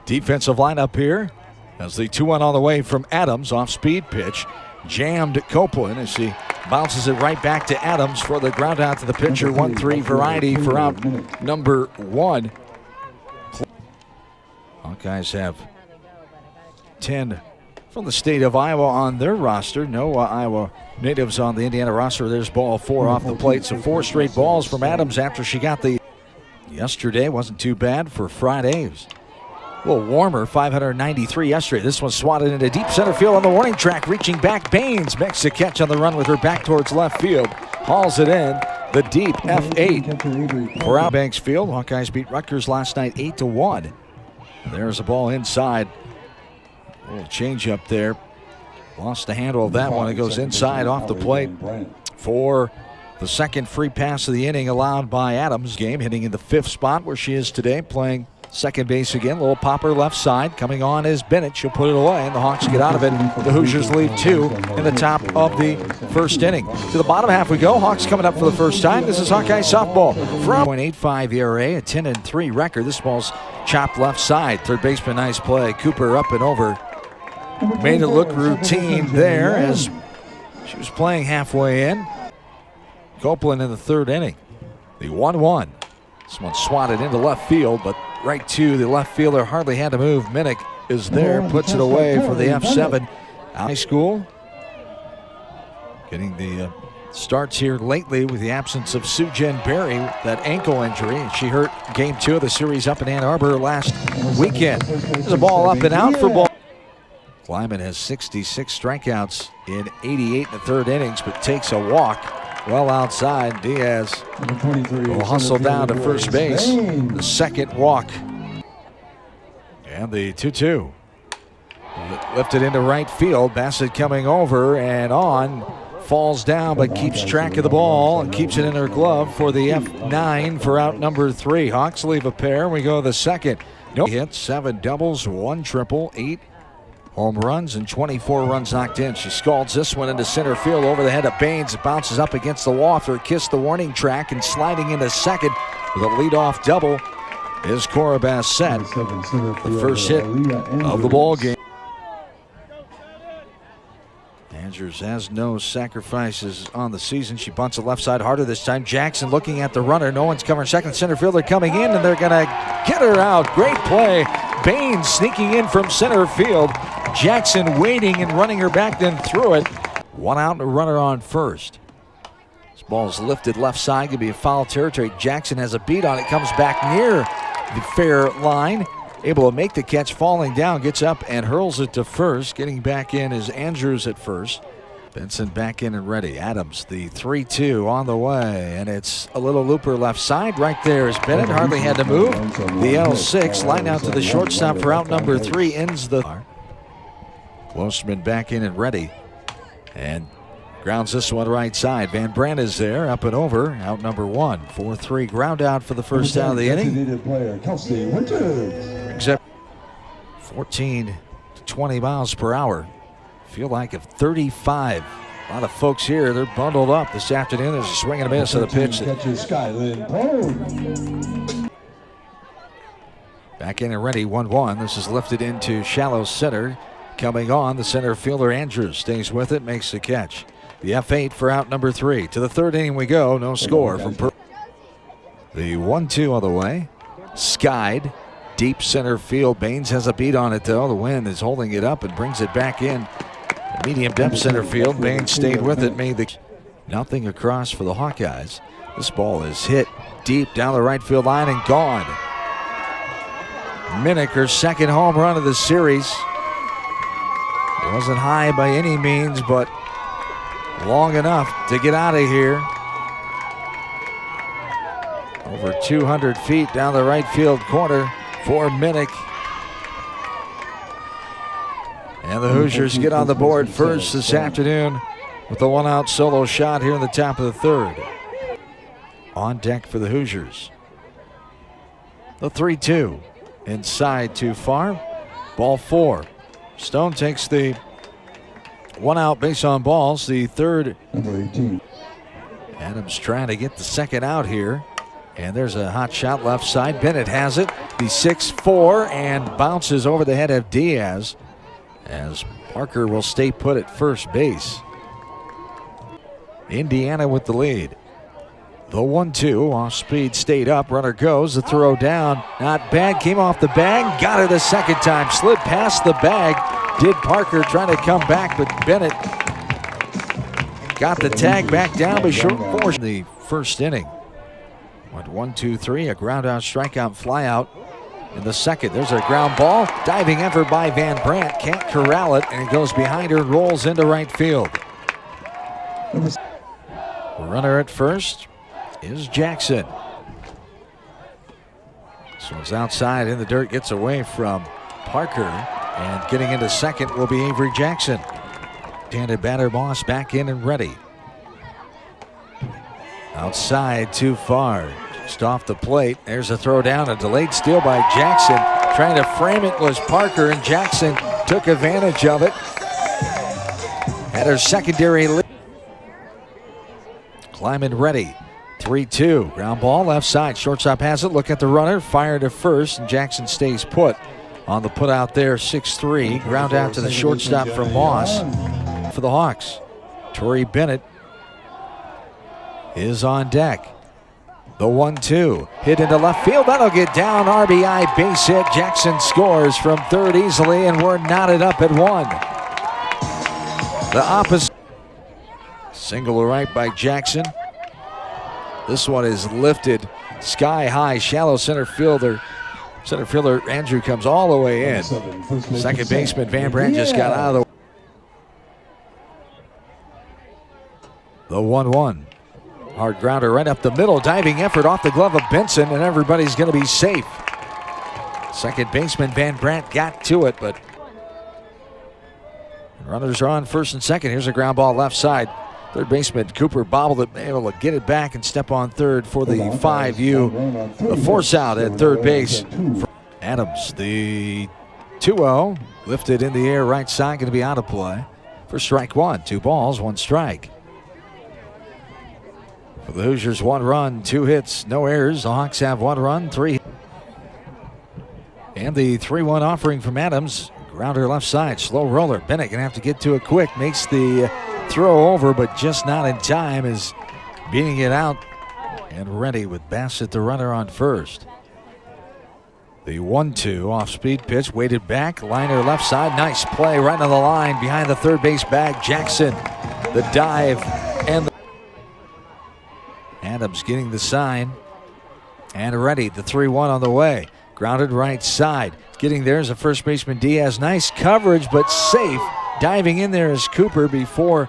defensive lineup here as the 2-1 on the way from Adams off speed pitch. Jammed Copeland as he bounces it right back to Adams for the ground out to the pitcher. 1-3 variety for out number 1. Hawkeyes have 10 from the state of Iowa on their roster. No Iowa natives on the Indiana roster. There's ball 4 off the plate. So 4 straight balls from Adams after she got the yesterday. Wasn't too bad for Friday. It was a little warmer, 593 yesterday. This one swatted into deep center field on the warning track. Reaching back, Baines makes the catch on the run with her back towards left field. Hauls it in. The deep F8 for out Banks Field. Hawkeyes beat Rutgers last night 8-1. There's a ball inside. A little change up there. Lost the handle of that one. It goes inside off the plate for the second free pass of the inning allowed by Adams. Game hitting in the 5th spot where she is today, playing second base again. Little popper left side. Coming on is Bennett. She'll put it away, and the Hawks get out of it. The Hoosiers lead 2 in the top of the first inning. To the bottom half we go. Hawks coming up for the first time. This is Hawkeye softball. From 0.85 ERA, a 10-3 record. This ball's chopped left side. Third baseman, nice play. Cooper up and over. Made it look routine there as she was playing halfway in. Copeland in the 3rd inning. The 1-1. This one swatted into left field, but right to the left fielder. Hardly had to move. Minnick is there, puts it away for the F7. High school getting the starts here lately with the absence of Sue-Jen Berry, that ankle injury. She hurt game 2 of the series up in Ann Arbor last weekend. There's a ball up and out for ball. Kleiman has 66 strikeouts in 88 1/3 innings, but takes a walk well outside. Diaz will hustle down to first base. The second walk. And the 2-2. Lifted into right field. Bassett coming over and on. Falls down but keeps track of the ball and keeps it in her glove for the F9 for out number 3. Hawks leave a pair. We go to the second. No hits, 7 doubles, 1 triple, 8 home runs and 24 runs knocked in. She scalds this one into center field over the head of Baines. It bounces up against the wall after it kissed the warning track, and sliding into second with a leadoff double is Cora Bassett. The first hit of the ball game. Andrews has no sacrifices on the season. She bunts it left side harder this time. Jackson looking at the runner. No one's covering second. Center fielder coming in, and they're going to get her out. Great play. Baines sneaking in from center field. Jackson waiting and running her back, then threw it. 1 out and a runner on first. This ball is lifted left side. Could be a foul territory. Jackson has a beat on it. Comes back near the fair line. Able to make the catch, falling down, gets up and hurls it to first. Getting back in is Andrews at first. Benson back in and ready. Adams, the 3-2 on the way, and it's a little looper left side. Right there is Bennett. Hardly had to move. The L6 line out to the shortstop for out number 3 ends the. Closeman back in and ready, and grounds this one right side. Van Brandt is there, up and over. Out number 1. 4-3 ground out for the first out of the inning. Except 14 to 20 miles per hour. Feel like of 35. A lot of folks here, they're bundled up this afternoon. There's a swing and a miss of the pitch. Back in and ready, 1-1. This is lifted into shallow center. Coming on, the center fielder Andrews stays with it, makes the catch. The F8 for out number 3. To the 3rd inning we go. No score from the 1-2 on the way. Skied. Deep center field. Baines has a beat on it though. The wind is holding it up and brings it back in. Medium depth center field. Baines stayed with it. Made the nothing across for the Hawkeyes. This ball is hit deep down the right field line and gone. Minnick, her second home run of the series. Wasn't high by any means, but long enough to get out of here. Over 200 feet down the right field corner for Minnick. And the Hoosiers get on the board first this afternoon with a 1-out solo shot here in the top of the 3rd. On deck for the Hoosiers. The 3-2. Inside too far. Ball 4. Stone takes the 1-out base on balls, the 3rd. Adams trying to get the 2nd out here. And there's a hot shot left side. Bennett has it. The 6-4 and bounces over the head of Diaz as Parker will stay put at first base. Indiana with the lead. The 1-2 off speed stayed up. Runner goes. The throw down. Not bad. Came off the bag. Got it a second time. Slid past the bag. Did Parker trying to come back, but Bennett got the tag back down, but short for the first inning. Went 1-2-3, a ground out, strikeout, fly out in the second. There's a ground ball. Diving effort by Van Brandt. Can't corral it, and it goes behind her and rolls into right field. Runner at first is Jackson. This one's outside in the dirt, gets away from Parker, and getting into second will be Avery Jackson. Handed batter Moss back in and ready. Outside too far. Just off the plate. There's a throw down. A delayed steal by Jackson. Trying to frame it was Parker, and Jackson took advantage of it. Had her secondary lead. Kleiman ready. 3-2. Ground ball left side. Shortstop has it. Look at the runner. Fire to first, and Jackson stays put. On the put out there, 6-3. Ground out to the shortstop from Moss for the Hawks. Torrey Bennett is on deck. The 1-2 hit into left field. That'll get down. RBI base hit. Jackson scores from third easily, and we're knotted up at one. The opposite. Single right by Jackson. This one is lifted sky high. Shallow center fielder. Center fielder Andrew comes all the way in. Second baseman Van Brandt just got out of the 1-1. Hard grounder right up the middle. Diving effort off the glove of Benson, and everybody's going to be safe. Second baseman Van Brandt got to it, but runners are on first and second. Here's a ground ball left side. Third baseman Cooper bobbled it, able to get it back and step on third for the 5U. The force out at third base. Adams, the 2-0, lifted in the air right side, going to be out of play for strike one. 2 balls, 1 strike. For the Hoosiers, 1 run, 2 hits, no errors. The Hawks have 1 run, 3. And the 3-1 offering from Adams. Grounder left side, slow roller. Bennett going to have to get to it quick. Makes the throw over, but just not in time, is beating it out and ready with Bassett, the runner, on first. The 1-2 off speed pitch, weighted back, liner left side. Nice play right on the line behind the third base bag. Jackson, the dive, and the Adams getting the sign and ready. The 3-1 on the way. Grounded right side. Getting there is a first baseman Diaz. Nice coverage, but safe. Diving in there is Cooper before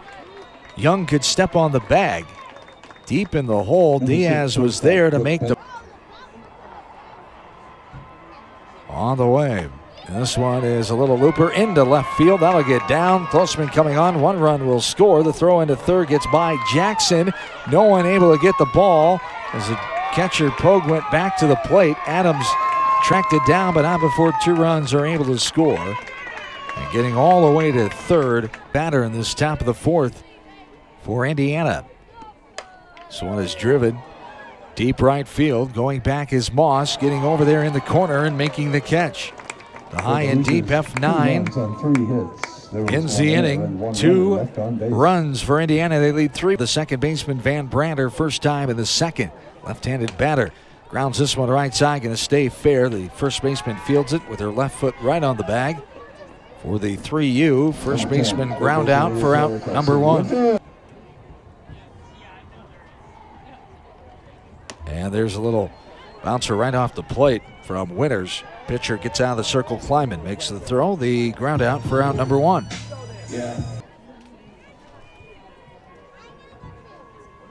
Young could step on the bag. Deep in the hole, Diaz was there to make the on the way. And this one is a little looper into left field. That'll get down. Closeman coming on. 1 run will score. The throw into third gets by Jackson. No one able to get the ball as the catcher Pogue went back to the plate. Adams tracked it down, but not before 2 runs are able to score. And getting all the way to third, batter in this top of the 4th for Indiana. This one is driven deep right field. Going back is Moss, getting over there in the corner and making the catch. The high and deep F9 ends the inning. 2 runs for Indiana. They lead 3. The second baseman Van Brandt, first time in the second. Left-handed batter grounds this one right side, going to stay fair. The first baseman fields it with her left foot right on the bag. For the 3U, first baseman ground out for out number 1. And there's a little bouncer right off the plate from Winters. Pitcher gets out of the circle. Kleiman makes the throw. The ground out for out number 1.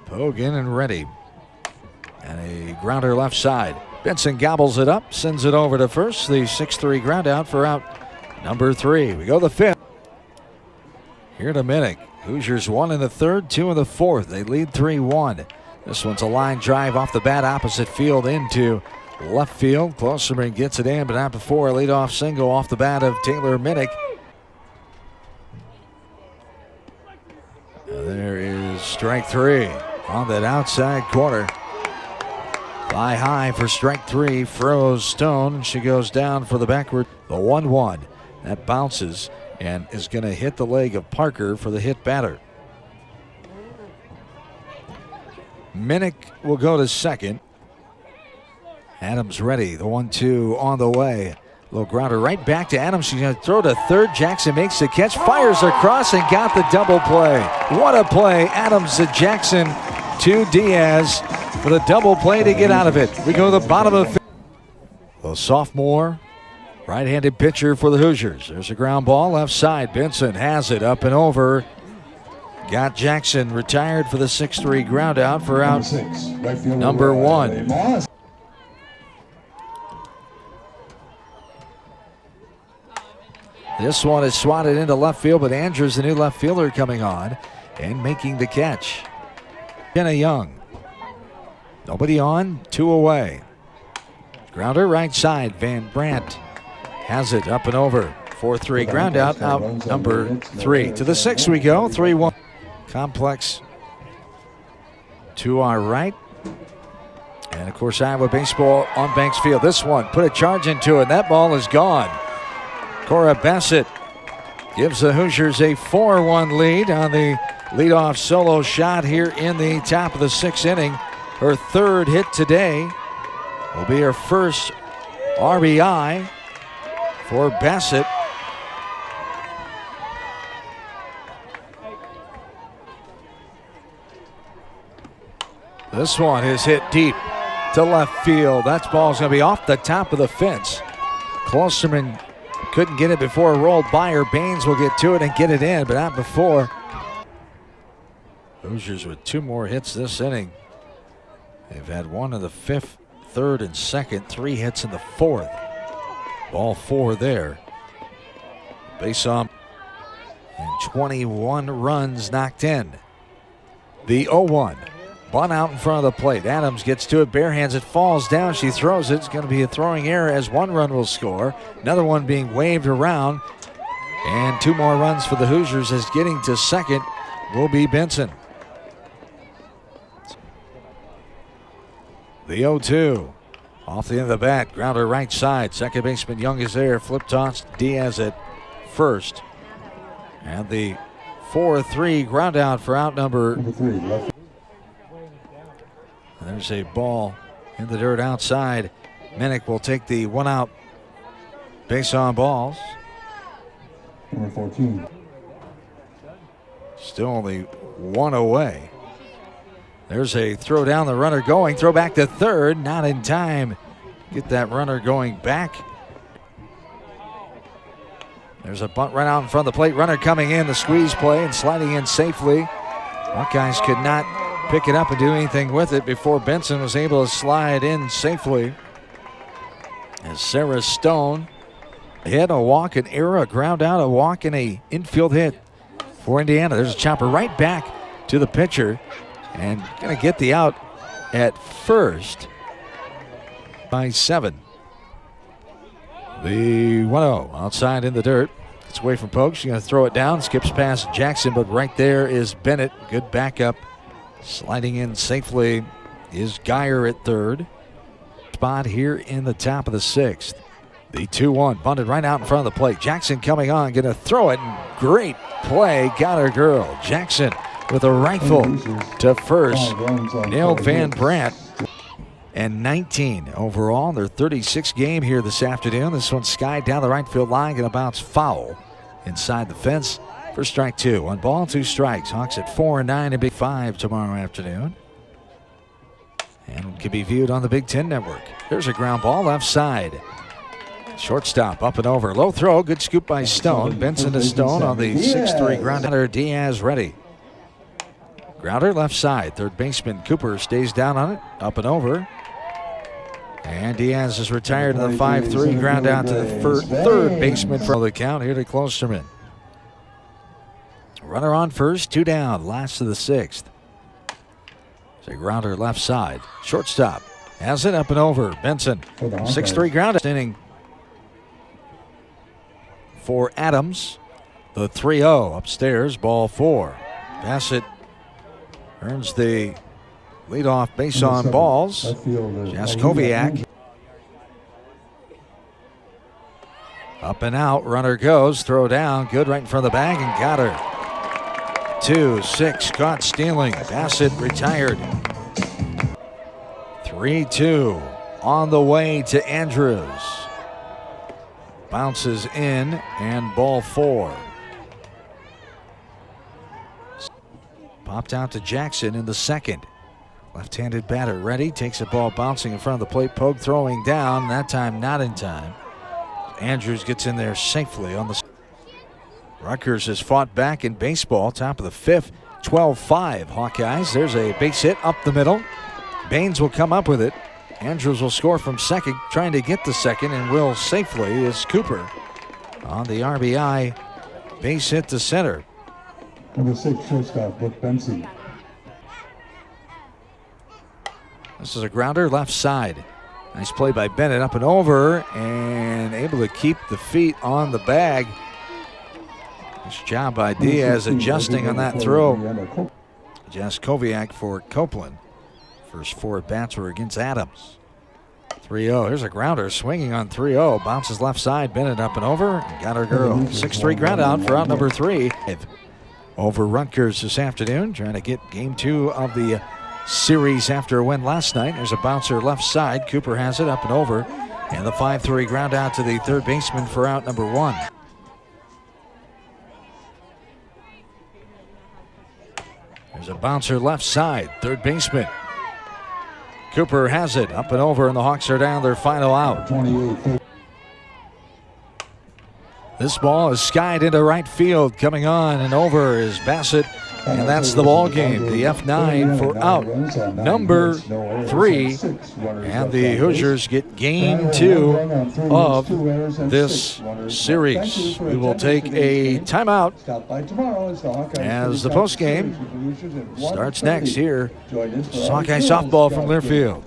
Pogue in and ready. And a grounder left side. Benson gobbles it up, sends it over to first. The 6-3 ground out for out number 3. We go the 5th. Here to Minnick. Hoosiers 1 in the 3rd, 2 in the 4th. They lead 3-1. This one's a line drive off the bat, opposite field into left field. Closeman gets it in, but not before a leadoff single off the bat of Taylor Minnick. There is strike 3 on that outside corner. Fly high for strike 3, froze Stone. She goes down for the backward. The 1-1. That bounces and is going to hit the leg of Parker for the hit batter. Minnick will go to second. Adams ready. The 1-2 on the way. Little grounder right back to Adams. She's going to throw to third. Jackson makes the catch, fires across, and got the double play. What a play. Adams to Jackson to Diaz for the double play to get out of it. We go to the bottom of the sophomore right-handed pitcher for the Hoosiers. There's a ground ball left side. Benson has it up and over. Got Jackson retired for the 6-3 ground out for out number 1. This one is swatted into left field, but Andrews, the new left fielder, coming on and making the catch. Jenna Young. Nobody on, 2 away. Grounder right side. Van Brandt has it up and over. 4-3 ground out number 3. To the 6th we go. 3-1. Complex to our right. And of course, Iowa baseball on Banks Field. This one put a charge into it. That ball is gone. Cora Bassett gives the Hoosiers a 4-1 lead on the leadoff solo shot here in the top of the 6th inning. Her 3rd hit today will be her first RBI for Bassett. This one is hit deep to left field. That ball's going to be off the top of the fence. Klosterman couldn't get it before it rolled by her. Baines will get to it and get it in, but not before. Hoosiers with 2 more hits this inning. They've had 1 in the 5th, 3rd, and 2nd. 3 hits in the 4th. Ball 4 there. Base on and 21 runs knocked in. The 0-1. Bunt out in front of the plate. Adams gets to it, bare hands it, falls down. She throws it. It's going to be a throwing error as 1 run will score. Another one being waved around. And 2 more runs for the Hoosiers as getting to second will be Benson. The 0-2. Off the end of the bat. Grounder right side. Second baseman Young is there. Flip toss. Diaz at first. And the 4-3 ground out for out number 3. There's a ball in the dirt outside. Minnick will take the 1-out base on balls. Number 14. Still only 1 away. There's a throw down, the runner going. Throw back to third. Not in time. Get that runner going back. There's a bunt right out in front of the plate. Runner coming in, the squeeze play and sliding in safely. Buckeyes could not pick it up and do anything with it before Benson was able to slide in safely. As Sarah Stone hit a walk, an error, a ground out, a walk, and a infield hit for Indiana. There's a chopper right back to the pitcher and going to get the out at first by 7. The 1-0 outside in the dirt. It's away from Pogue. She's going to throw it down, skips past Jackson, but right there is Bennett. Good backup. Sliding in safely is Geyer at third. Spot here in the top of the 6th. The 2-1 bunted right out in front of the plate. Jackson coming on, going to throw it. Great play. Got her girl. Jackson with a rifle to first. Nailed Van Brandt. And 19 overall. Their 36th game here this afternoon. This one skied down the right field line. Going to bounce foul inside the fence. For strike 2. 1 ball, 2 strikes. Hawks at 4 and 9 and Big 5 tomorrow afternoon. And can be viewed on the Big Ten Network. There's a ground ball left side. Shortstop up and over. Low throw. Good scoop by Stone. Benson to Stone on the 6-3 grounder. Diaz ready. Grounder left side. Third baseman Cooper stays down on it. Up and over. And Diaz is retired in the 5-3 ground out to the third baseman for the count here to Klosterman. Runner on first, 2 down, last of the 6th. It's a grounder left side. Shortstop has it up and over. Benson, 6-3 ground inning for Adams. The 3-0 upstairs, ball 4. Bassett earns the Leadoff base Number on 7, balls. left fielder, Jaskowiak. Up and out, runner goes, throw down, good right in front of the bag, and got her. 2-6, caught stealing. Bassett retired. 3-2 on the way to Andrews. Bounces in, and ball 4. Popped out to Jackson in the second. Left-handed batter ready, takes a ball bouncing in front of the plate, Pogue throwing down, that time not in time. Andrews gets in there safely on the. Rutgers has fought back in baseball, top of the 5th, 12-5 Hawkeyes. There's a base hit up the middle. Baines will come up with it. Andrews will score from second, trying to get the second, and will safely as Cooper on the RBI base hit to center. Number 6, shortstop, Brooke Benson. This is a grounder left side. Nice play by Bennett, up and over, and able to keep the feet on the bag. Nice job by Diaz adjusting on that throw. Jaskowiak for Copeland. First 4 at-bats were against Adams. 3-0. Here's a grounder swinging on 3-0. Bounces left side. Bennett up and over. And got her girl. 6-3 ground out for out number 3. Over Rutgers this afternoon. Trying to get game 2 of the series after a win last night. There's a bouncer left side. Cooper has it up and over. And the 5-3 ground out to the third baseman for out number 1. There's a bouncer left side. Third baseman. Cooper has it up and over, and the Hawks are down their final out. 28. This ball is skied into right field. Coming on and over is Bassett, and that's the ball game. The F9 for out number 3, and the Hoosiers get game 2 of this series. We will take a timeout as the postgame starts next here. Hawkeye softball from Learfield.